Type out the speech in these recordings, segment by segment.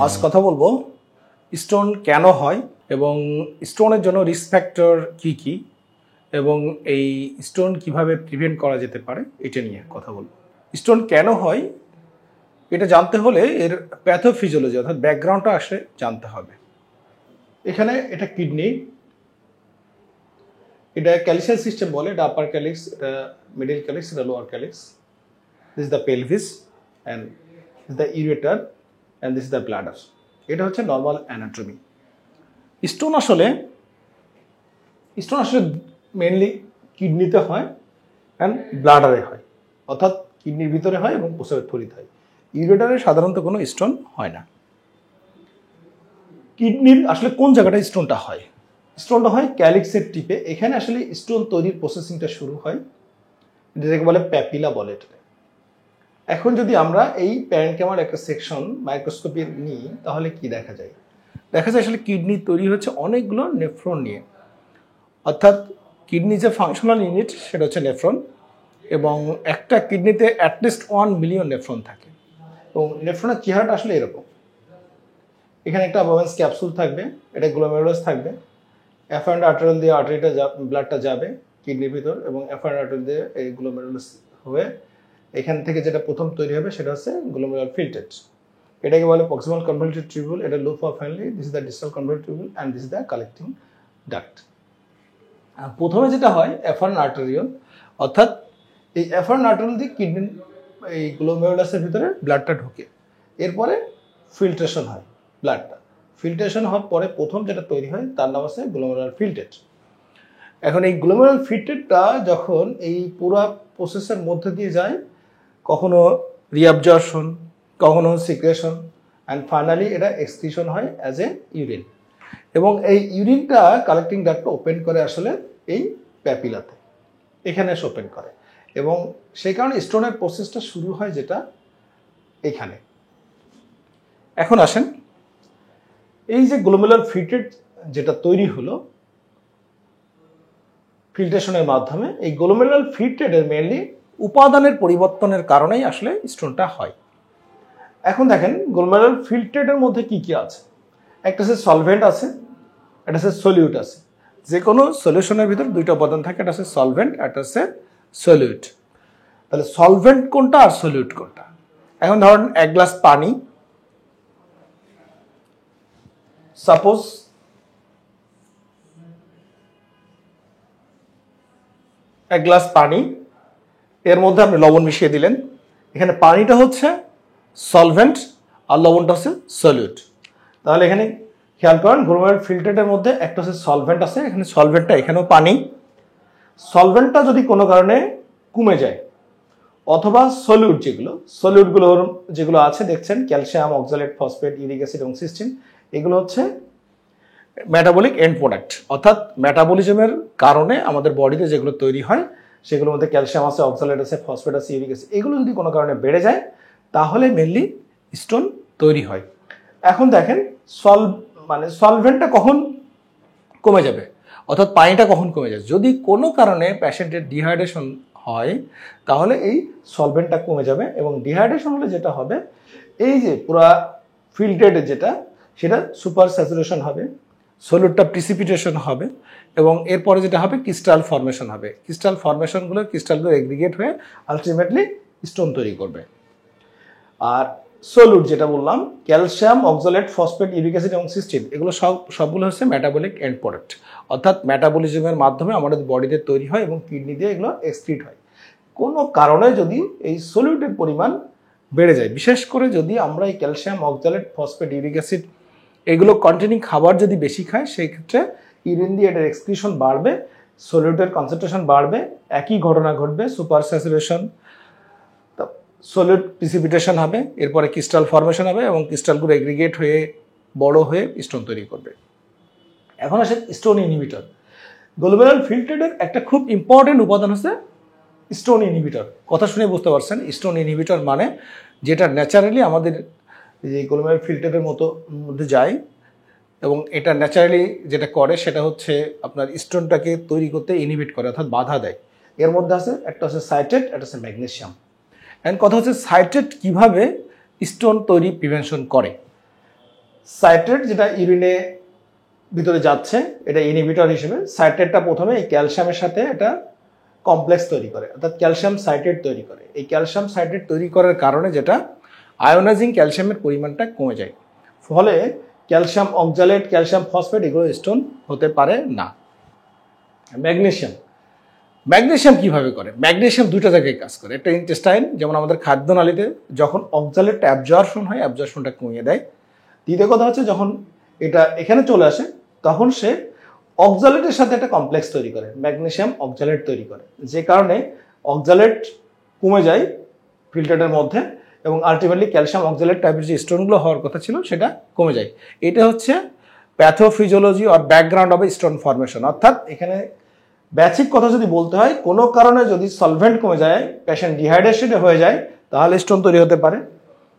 আজ কথা বলবো স্টোন কেন হয় এবং স্টোনের জন্য রিস্ক ফ্যাক্টর কি কি এবং এই স্টোন কিভাবে প্রিভেন্ট করা যেতে পারে এটা নিয়ে কথা বলবো। স্টোন কেন হয় এটা জানতে হলে এর প্যাথোফিজিওলজি অর্থাৎ ব্যাকগ্রাউন্ডটা আসলে জানতে হবে। এখানে এটা কিডনি, এটা ক্যালিসিয়াস সিস্টেম বলে, এটা আপার ক্যালিক্স, এটা মিডল ক্যালিক্স, এটা lower calyx. This is the pelvis and this is the ureter and this is the bladder. এটা হচ্ছে নর্মাল অ্যানাটমি। স্টোন আসলে মেনলি কিডনিতে হয় অ্যান্ড ব্লাডারে হয়, অর্থাৎ কিডনির ভিতরে হয় এবং প্রস্রাবের থলিতে হয়। ইউরেটারে সাধারণত কোনো স্টোন হয় না। কিডনির আসলে কোন জায়গাটায় স্টোনটা হয়? স্টোনটা হয় ক্যালিক্সের টিপে। এখানে আসলে স্টোন তৈরির প্রসেসিংটা শুরু হয়, যেটাকে বলে প্যাপিলা বলে এটা। এখন যদি আমরা এই প্যারেনকাইমার একটা সেকশন মাইক্রোস্কোপে নিই তাহলে কি দেখা যায়? দেখা যায় আসলে কিডনি তৈরি হচ্ছে অনেকগুলো নেফ্রন নিয়ে, অর্থাৎ কিডনি যে ফাংশনাল ইউনিট সেটা হচ্ছে নেফ্রন, এবং একটা কিডনিতে অ্যাটলিস্ট 1 মিলিয়ন নেফ্রন থাকে। এবং নেফ্রনের চেহারাটা আসলে এরকম। এখানে একটা বোভেন্স ক্যাপসুল থাকবে, এটা গ্লোমেরুলাস থাকবে, অ্যাফারেন্ট আর্টারিয়াল দিয়ে আর্টারিটা ব্লাডটা যাবে কিডনির ভিতর, এবং অ্যাফারেন্ট আর্টারিয়াল দিয়ে এই গ্লোমেরুলাস হয়ে এখান থেকে যেটা প্রথম তৈরি হবে সেটা হচ্ছে গ্লোমেরুলার ফিল্ট্রেট। এটাকে বলে প্রক্সিমাল কনভলিউটেড টিউবুল, এটা loop of family, this is the distal convoluted tubule and this is the collecting duct. প্রথমে যেটা হয় অ্যাফারেন্ট আর্টারিয়াল, অর্থাৎ এই অ্যাফারেন্ট আর্টারিয়াল দিয়ে কিডনির এই গ্লোমেরুলাসের ভিতরে ব্লাডটা ঢোকে। এরপরে ফিল্ট্রেশন হয় ব্লাডটা। ফিল্ট্রেশন হওয়ার পরে প্রথম যেটা তৈরি হয় তার নাম আছে গ্লোমেরুলার ফিল্ট্রেট। এখন এই গ্লোমেরুলার ফিল্ট্রেটটা যখন এই পুরো প্রসেসের মধ্যে দিয়ে যায়, কখনো রিঅ্যাবজর্পশন, কখনো সিক্রেশন, অ্যান্ড ফাইনালি এটা এক্সক্রিশন হয় অ্যাজ এ ইউরিন। এবং এই ইউরিনটা কালেক্টিং ডাক্টটা ওপেন করে আসলে এই প্যাপিলাতে, এখানে এসে ওপেন করে, এবং সেই কারণে স্টোনের প্রসেসটা শুরু হয় যেটা এখানে। এখন আসেন, এই যে গ্লোমেরুলার ফিল্ট্রেট যেটা তৈরি হলো ফিল্ট্রেশনের মাধ্যমে, এই গ্লোমেরুলার ফিল্ট্রেটের মেনলি উপাদানের পরিবর্তনের কারণেই আসলে স্টোনটা হয়। এখন দেখেন গ্লোমেরুলার ফিল্ট্রেটের মধ্যে কি কি আছে। একটা হচ্ছে সলভেন্ট আছে, একটা হচ্ছে সলিউট আছে। যে কোনো সলিউশনের ভিতর দুইটা উপাদান থাকে, একটা হচ্ছে সলভেন্ট, একটা হচ্ছে সলিউট। তাহলে সলভেন্ট কোনটা আর সলিউট কোনটা? এখন ধরেন এক গ্লাস পানি, সাপোজ এক গ্লাস পানি, এর মধ্যে আপনি লবণ মিশিয়ে দিলেন। এখানে পানিটা হচ্ছে সলভেন্ট আর লবণটা হচ্ছে সলিউট। তাহলে এখানে খেয়াল করেন গ্লোমেরুলার ফিল্ট্রেটের মধ্যে একটা হচ্ছে সলভেন্ট আছে, এখানে সলভেন্টটা, এখানেও পানি। সলভেন্টটা যদি কোনো কারণে কমে যায়, অথবা সলিউটগুলো যেগুলো আছে দেখছেন calcium, oxalate, phosphate, uric acid এবং সিস্টিন, এগুলো হচ্ছে মেটাবলিক এন্ড প্রোডাক্ট, অর্থাৎ মেটাবলিজমের কারণে আমাদের বডিতে যেগুলো তৈরি হয় সেগুলোর মধ্যে ক্যালসিয়াম আছে, অক্সালেট আছে, ফসফেট আছে, ইউরিক অ্যাসিড, এগুলো যদি কোনো কারণে বেড়ে যায় তাহলে মেনলি স্টোন তৈরি হয়। এখন দেখেন সলভেন্টটা কখন কমে যাবে, অর্থাৎ পানিটা কখন কমে যাবে? যদি কোনো কারণে প্যাশেন্টের ডিহাইড্রেশন হয় তাহলে এই সলভেন্টটা কমে যাবে, এবং ডিহাইড্রেশন হলে যেটা হবে এই যে পুরা ফিল্ট্রেটের যেটা সেটা সুপার স্যাচুরেশন হবে, সলিউটটা প্রিসিপিটেশন হবে, এবং এরপরে যেটা হবে ক্রিস্টাল ফর্মেশন হবে। ক্রিস্টালগুলো এগ্রিগেট হয়ে আলটিমেটলি স্টোন তৈরি করবে। আর সলিউট যেটা বললাম calcium, oxalate, phosphate, uric acid এবং সিস্টিন, এগুলো সবগুলো হচ্ছে মেটাবলিক এন্ড প্রোডাক্ট, অর্থাৎ মেটাবলিজমের মাধ্যমে আমাদের বডিতে তৈরি হয় এবং কিডনি দিয়ে এগুলো এক্সক্রিট হয়। কোনো কারণে যদি এই সলিউটের পরিমাণ বেড়ে যায়, বিশেষ করে যদি আমরা এই calcium, oxalate, phosphate, uric acid এগুলো কন্টেনিং খাবার যদি বেশি খায়, সেই ক্ষেত্রে ইউরিন দিয়ে এটার এক্সক্রিশন বাড়বে, সলিউটের কনসেন্ট্রেশন বাড়বে, একই ঘটনা ঘটবে, সুপার স্যাচুরেশন, সলিউট প্রিসিপিটেশন হবে, এরপরে ক্রিস্টাল ফর্মেশন হবে এবং ক্রিস্টালগুলো এগ্রিগেট হয়ে বড় হয়ে স্টোন তৈরি করবে। এখন আসে স্টোন ইনহিবিটর। গ্লোমেরুলার ফিল্ট্রেটের একটা খুব ইম্পর্টেন্ট উপাদান হচ্ছে স্টোন ইনহিবিটর। কথা শুনে বুঝতে পারছেন স্টোন ইনহিবিটর মানে যেটা ন্যাচারালি আমাদের যে গ্লোমেরুলার ফিল্ট্রেটের মধ্যে যায়, এবং এটা ন্যাচারালি যেটা করে সেটা হচ্ছে আপনার স্টোনটাকে তৈরি করতে ইনহিবিট করে, অর্থাৎ বাধা দেয়। এর মধ্যে আছে একটা হচ্ছে সাইট্রেট, একটা হচ্ছে ম্যাগনেসিয়াম। এন্ড কথা হচ্ছে সাইট্রেট কিভাবে স্টোন তৈরি প্রিভেনশন করে। সাইট্রেট যেটা ইউরিনে ভিতরে যাচ্ছে, এটা ইনহিবিটর হিসেবে সাইট্রেটটা প্রথমে এই ক্যালসিয়ামের সাথে এটা কমপ্লেক্স তৈরি করে, অর্থাৎ ক্যালসিয়াম সাইট্রেট তৈরি করে। এই ক্যালসিয়াম সাইট্রেট তৈরি করার কারণে যেটা আয়োনাইজিং ক্যালসিয়ামের পরিমাণটা কমে যায়, ফলে ক্যালসিয়াম অক্সালেট, ক্যালসিয়াম ফসফেট এগুলো স্টোন হতে পারে না। ম্যাগনেসিয়াম, ম্যাগনেসিয়াম কিভাবে করে? ম্যাগনেসিয়াম দুটো জায়গায় কাজ করে। একটা ইন্টেস্টাইন, যেমন আমাদের খাদ্যনালীতে যখন অক্সালেটটা অ্যাবজর্পশন হয়, অ্যাবজর্পশনটা কমিয়ে দেয়। দ্বিতীয় কথা হচ্ছে যখন এটা এখানে চলে আসে তখন সে অক্সালেটের সাথে একটা কমপ্লেক্স তৈরি করে, ম্যাগনেসিয়াম অক্সালেট তৈরি করে, যে কারণে অক্সালেট কমে যায় ফিল্টারের মধ্যে এবং আলটিমেটলি ক্যালসিয়াম অক্সালেট টাইপের যে স্টোনগুলো হওয়ার কথা ছিল সেটা কমে যায়। এটা হচ্ছে pathophysiology or background of stone formation. অর্থাৎ এখানে বেসিক কথা যদি বলতে হয়, কোনো কারণে যদি সলভেন্ট কমে যায়, পেশেন্ট ডিহাইড্রেশন হয়ে যায়, তাহলে স্টোন তৈরি হতে পারে।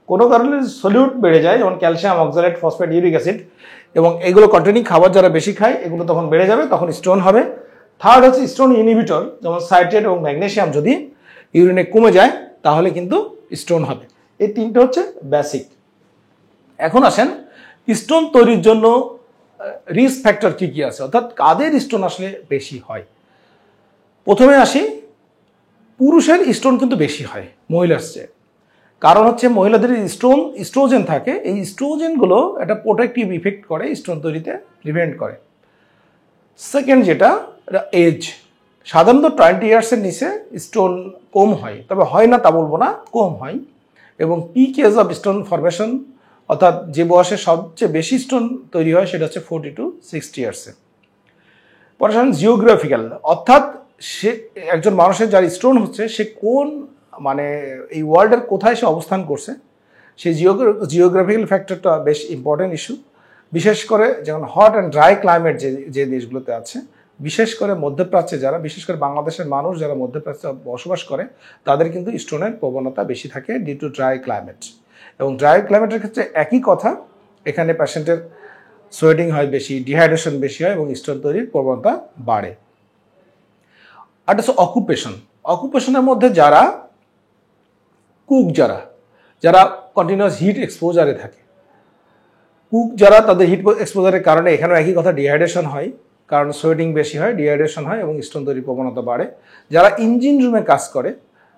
কোনো কারণে সলিউট বেড়ে যায়, যেমন calcium oxalate, phosphate, uric acid, এবং এগুলো কন্টেনিং খাবার যারা বেশি খায় এগুলো তখন বেড়ে যাবে, তখন স্টোন হবে। থার্ড হচ্ছে স্টোন ইনহিবিটর, যেমন সাইট্রেট এবং ম্যাগনেসিয়াম যদি ইউরিনে কমে যায় তাহলে কিন্তু স্টোন হবে। এই তিনটে হচ্ছে বেসিক। এখন আসেন স্টোন তৈরির জন্য রিস্ক ফ্যাক্টর কি কি আছে, অর্থাৎ কাদের স্টোন আসলে বেশি হয়। প্রথমে আসি, পুরুষের স্টোন কিন্তু বেশি হয় মহিলার চেয়ে। কারণ হচ্ছে মহিলাদের স্ট্রোজেন থাকে, এই স্ট্রোজেনগুলো একটা প্রোটেক্টিভ ইফেক্ট করে, স্টোন তৈরিতে প্রিভেন্ট করে। সেকেন্ড যেটা, এটা এজ। সাধারণত 20 ইয়ার্সের নিচে স্টোন কম হয়, তবে হয় না তা বলবো না, কম হয়। এবং peak age of stone formation, অর্থাৎ যে বয়সে সবচেয়ে বেশি স্টোন তৈরি হয় সেটা হচ্ছে 40 to 60 ইয়ার্সে। পরে জিওগ্রাফিক্যাল, অর্থাৎ সে একজন মানুষের যার স্টোন হচ্ছে সে কোন মানে এই ওয়ার্ল্ডের কোথায় সে অবস্থান করছে, সেই জিওগ্রাফিক্যাল ফ্যাক্টরটা বেশ ইম্পর্টেন্ট ইস্যু। বিশেষ করে যেমন হট অ্যান্ড ড্রাই ক্লাইমেট যে দেশগুলোতে আছে, বিশেষ করে মধ্যপ্রাচ্যে যারা, বিশেষ করে বাংলাদেশের মানুষ যারা মধ্যপ্রাচ্যে বসবাস করে, তাদের কিন্তু স্টোনের প্রবণতা বেশি থাকে ডিউ টু ড্রাই ক্লাইমেট। এবং ড্রাই ক্লাইমেটের ক্ষেত্রে একই কথা, এখানে পেশেন্টের সোয়েটিং হয় বেশি, ডিহাইড্রেশন বেশি হয় এবং স্টোন তৈরির প্রবণতা বাড়ে। আর হচ্ছে অকুপেশন। অকুপেশনের মধ্যে যারা কুক, যারা কন্টিনিউয়াস হিট এক্সপোজারে থাকে, কুক যারা, তাদের হিট এক্সপোজারের কারণে এখানেও একই কথা, ডিহাইড্রেশন হয়, কারণ সোয়েটিং বেশি হয়, ডিহাইড্রেশন হয় এবং স্টোন তৈরির প্রবণতা বাড়ে। যারা ইঞ্জিন রুমে কাজ করে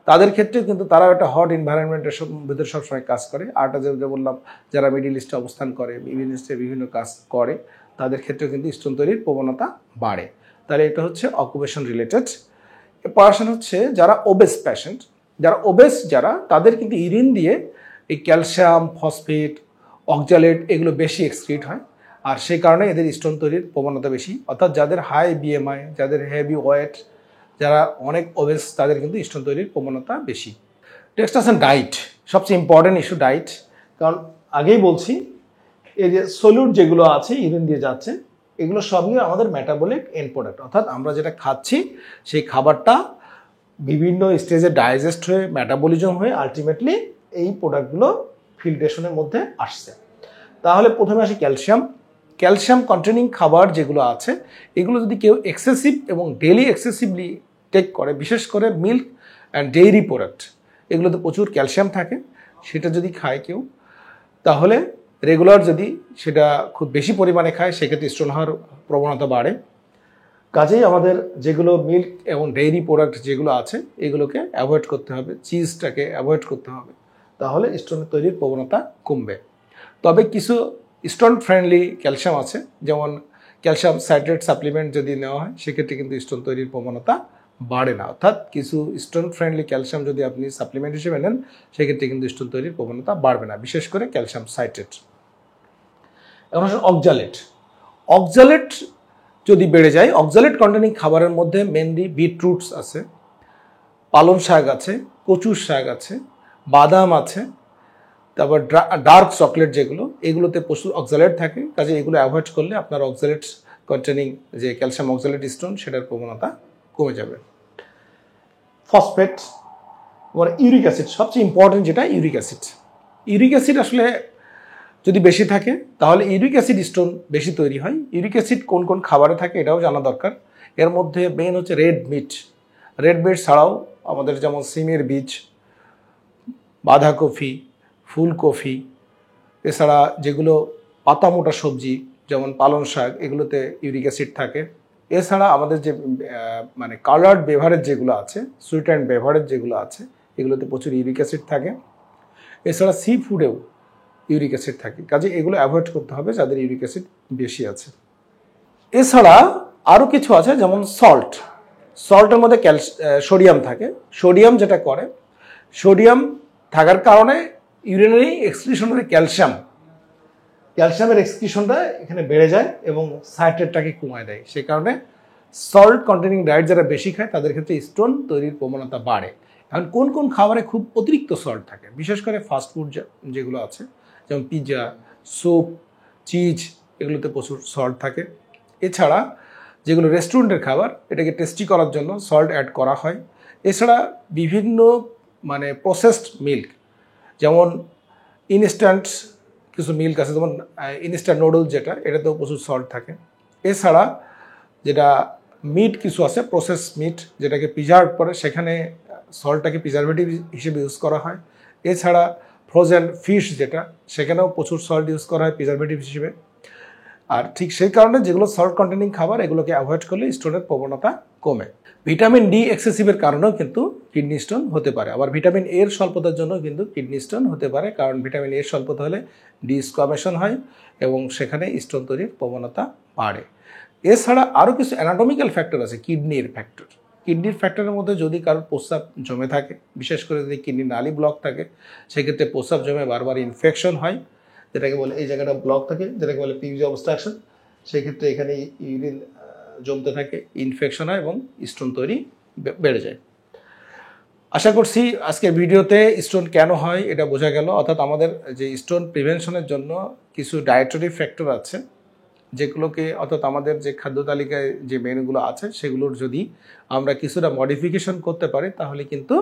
তাদের ক্ষেত্রে কিন্তু তারা একটা হট এনভায়রনমেন্টের ভিতরে সবসময় কাজ করে। আরটা যে বললাম, যারা মিডিল ইস্টে অবস্থান করে, মিডিল ইস্টে বিভিন্ন কাজ করে, তাদের ক্ষেত্রে কিন্তু স্টোন তৈরির প্রবণতা বাড়ে। তাহলে এটা হচ্ছে অকুপেশন রিলেটেড। পড়াশোনা হচ্ছে যারা ওবেস পেশেন্ট, যারা তাদের কিন্তু ইউরিন দিয়ে এই ক্যালসিয়াম, ফসফেট, অক্সালেট এগুলো বেশি এক্সক্রিট হয়, আর সেই কারণে এদের স্টোন তৈরির প্রবণতা বেশি। অর্থাৎ যাদের হাই বিএমআই, যাদের হেভি ওয়েট, যারা অনেক ওবেস, তাদের কিন্তু স্টোন তৈরির প্রবণতা বেশি। নেক্সট আছে ডায়েট, সবচেয়ে ইম্পর্টেন্ট ইস্যু ডায়েট। কারণ আগেই বলছি, এই যে সলিউট যেগুলো আছে ইউরিন দিয়ে যাচ্ছে, এগুলো সবই আমাদের মেটাবলিক এন্ড প্রোডাক্ট, অর্থাৎ আমরা যেটা খাচ্ছি সেই খাবারটা বিভিন্ন স্টেজে ডাইজেস্ট হয়ে, মেটাবলিজম হয়ে আলটিমেটলি এই প্রোডাক্টগুলো ফিল্ট্রেশনের মধ্যে আসছে। তাহলে প্রথমে আসি ক্যালসিয়াম কন্টেনিং খাবার যেগুলো আছে, এগুলো যদি কেউ এক্সেসিভ এবং ডেলি এক্সেসিভলি টেক করে, বিশেষ করে মিল্ক অ্যান্ড ডেইরি প্রোডাক্ট, এগুলোতে প্রচুর ক্যালসিয়াম থাকে, সেটা যদি খায় কেউ, তাহলে রেগুলার যদি সেটা খুব বেশি পরিমাণে খায়, সেক্ষেত্রে স্টোন হওয়ার প্রবণতা বাড়ে। কাজেই আমাদের যেগুলো মিল্ক এবং ডেইরি প্রোডাক্ট যেগুলো আছে এগুলোকে অ্যাভয়েড করতে হবে, চিজটাকে অ্যাভয়েড করতে হবে, তাহলে স্টোন তৈরির প্রবণতা কমবে। তবে কিছু স্টোন ফ্রেন্ডলি ক্যালসিয়াম আছে, যেমন ক্যালসিয়াম সাইট্রেট সাপ্লিমেন্ট যদি নেওয়া হয় সেক্ষেত্রে কিন্তু স্টোন তৈরির প্রবণতা বাড়ে না। অর্থাৎ কিছু স্টোন ফ্রেন্ডলি ক্যালসিয়াম যদি আপনি সাপ্লিমেন্ট হিসেবে নেন সেক্ষেত্রে কিন্তু স্টোন তৈরির প্রবণতা বাড়বে না, বিশেষ করে ক্যালসিয়াম সাইট্রেট। এখন আসলে অক্সালেট যদি বেড়ে যায়, অক্সালেট কন্টেনিং খাবারের মধ্যে মেনলি বিটরুটস আছে, পালং শাক আছে, কচুর শাক আছে, বাদাম আছে, তারপর ডার্ক চকলেট যেগুলো, এগুলোতে প্রচুর অক্সালেট থাকে। কাজে এগুলো অ্যাভয়েড করলে আপনার অক্সালেট কন্টেনিং যে ক্যালসিয়াম অক্সালেট স্টোন সেটার প্রবণতা কমে যাবে। ফসফেট, মানে ইউরিক অ্যাসিড, সবচেয়ে ইম্পর্টেন্ট যেটা ইউরিক অ্যাসিড আসলে যদি বেশি থাকে তাহলে ইউরিক অ্যাসিড স্টোন বেশি তৈরি হয়। ইউরিক অ্যাসিড কোন কোন খাবারে থাকে এটাও জানা দরকার। এর মধ্যে মেন হচ্ছে রেড মিট ছাড়াও আমাদের যেমন সিমের বীজ, বাঁধাকপি, ফুলকপি, এছাড়া যেগুলো পাতা মোটা সবজি যেমন পালং শাক এগুলোতে ইউরিক অ্যাসিড থাকে। এছাড়া আমাদের যে মানে কালার্ড বেভারেজ যেগুলো আছে, সুইট অ্যান্ড বেভারেজ যেগুলো আছে, এগুলোতে প্রচুর ইউরিক অ্যাসিড থাকে। এছাড়া সি ফুডেও ইউরিক অ্যাসিড থাকে, কাজে এগুলো অ্যাভয়েড করতে হবে যাদের ইউরিক অ্যাসিড বেশি আছে। এছাড়া আরও কিছু আছে, যেমন সল্ট। সল্টের মধ্যে সোডিয়াম থাকে। সোডিয়াম যেটা করে, সোডিয়াম থাকার কারণে ইউরিনারি এক্সক্রিশনের ক্যালসিয়ামের এক্সক্রিশনটা এখানে বেড়ে যায় এবং সাইট্রেটটাকে কমায় দেয়। সেই কারণে সল্ট কন্টেনিং ডায়েট যারা বেশি খায় তাদের ক্ষেত্রে স্টোন তৈরির প্রবণতা বাড়ে। এখন কোন কোন খাবারে খুব অতিরিক্ত সল্ট থাকে, বিশেষ করে ফাস্টফুড যেগুলো আছে, যেমন পিৎজা, স্যুপ, চিজ, এগুলোতে প্রচুর সল্ট থাকে। এছাড়া যেগুলো রেস্টুরেন্টের খাবার, এটাকে টেস্টি করার জন্য সল্ট অ্যাড করা হয়। এছাড়া বিভিন্ন মানে প্রসেসড মিল্ক, যেমন ইনস্ট্যান্ট কিছু মিল্ক আছে, যেমন ইনস্ট্যান্ট নুডলস যেটা, এটাতেও প্রচুর সল্ট থাকে। এছাড়া যেটা মিট কিছু আছে, প্রসেস মিট, যেটাকে প্রিজার্ভ করে, সেখানে সল্টটাকে প্রিজারভেটিভ হিসেবে ইউজ করা হয়। এছাড়া ফ্রোজেন ফিশ যেটা, সেখানেও প্রচুর সল্ট ইউজ করা হয় প্রিজারভেটিভ হিসেবে। আর ঠিক সেই কারণে যেগুলো সল্ট কন্টেনিং খাবার, এগুলোকে অ্যাভয়েড করলে স্টোনের প্রবণতা কমে। ভিটামিন ডি এক্সেসিভের কারণেও কিন্তু কিডনি স্টোন হতে পারে। আবার ভিটামিন এর স্বল্পতার জন্য কিন্তু কিডনি স্টোন হতে পারে, কারণ ভিটামিন এর স্বল্পতা হলে ডিসকামেশন হয় এবং সেখানে স্টোন তৈরির প্রবণতা বাড়ে। এছাড়া আরও কিছু অ্যানাটমিক্যাল ফ্যাক্টর আছে কিডনির ফ্যাক্টর। কিডনির ফ্যাক্টরের মধ্যে যদি কারোর প্রস্রাব জমে থাকে, বিশেষ করে যদি কিডনি নালী ব্লক থাকে, সেক্ষেত্রে প্রস্রাব জমে বারবার ইনফেকশন হয়, যেটাকে বলে এই জায়গাটা ব্লক থাকে, যেটাকে বলে পিউজি অবস্ট্রাকশন। সেক্ষেত্রে এখানে ইউরিন জমতে থাকে, ইনফেকশন হয় এবং স্টোন তৈরি বেড়ে যায়। আশা করছি আজকের ভিডিওতে স্টোন কেন হয় এটা বোঝা গেল। অর্থাৎ আমাদের যে স্টোন প্রিভেনশনের জন্য কিছু ডায়েটারি ফ্যাক্টর আছে, যেগুলোকে অর্থাৎ আমাদের যে খাদ্য তালিকায় যে মেনুগুলো আছে, সেগুলোর যদি আমরা কিছুটা মডিফিকেশন করতে পারি, তাহলে কিন্তু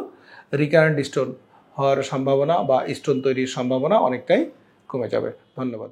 রিকারেন্ট স্টোন হওয়ার সম্ভাবনা বা স্টোন তৈরির সম্ভাবনা অনেকটাই কমে যাবে। ধন্যবাদ।